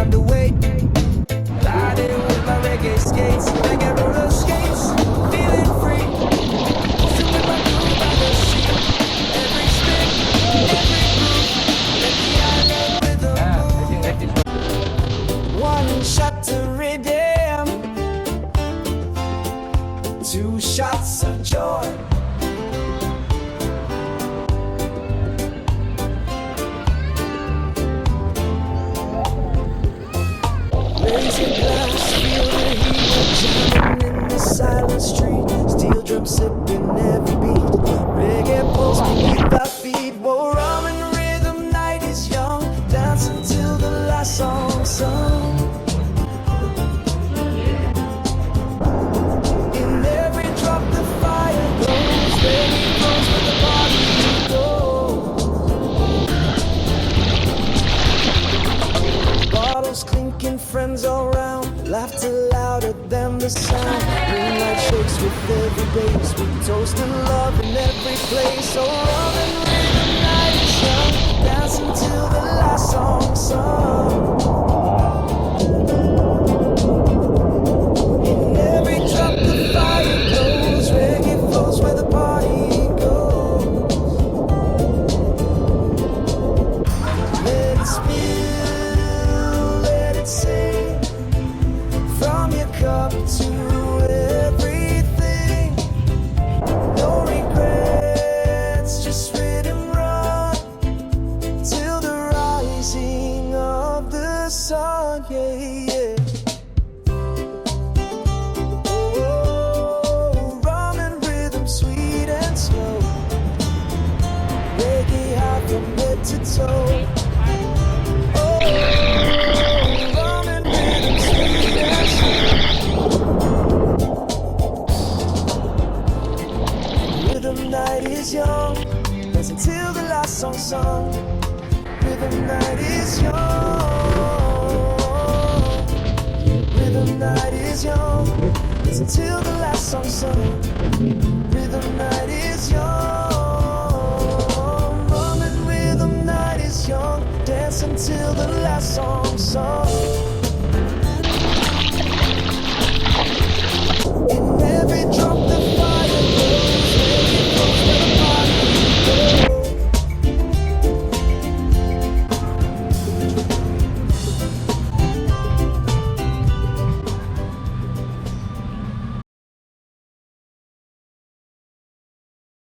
underway. Gliding with my reggae skates, reggae roller skates, feeling free. Swimming my groove by the sea. Every spin, every groove, let the island rhythm move. One shot to redeem, two shots of joy. Raise your glass, feel the heat, jamming in the silent street. Steel drum sipping every beat, reggae pulse beneath our feet. Whoa, rum and rhythm, night is young, dance until the last song sung. In every drop the fire glows, reggae flows where the body goes. Bottles clinking, friends all round, laughter louder than the sound. Moonlight shakes with every bass, we toast in love in every place. Oh, rum and rhythm, night is young, dance until the last song sung. In every drop the fire glows, reggae flows where the party goes. Let it spill, let it sing, from your cup to everything. No regrets, just rhythm run till the rising of the sun. Yeah, yeah. Oh, rum and rhythm, sweet and slow. Reggae high from head to toe. Oh, rum and rhythm, sweet and slow. Rhythm night is young, dance until the last song sung. Rhythm night is young. Rhythm night is young, dance until the last song sung. Rhythm night is young. Rum and rhythm night is young, dance until the last song sung. In every drop the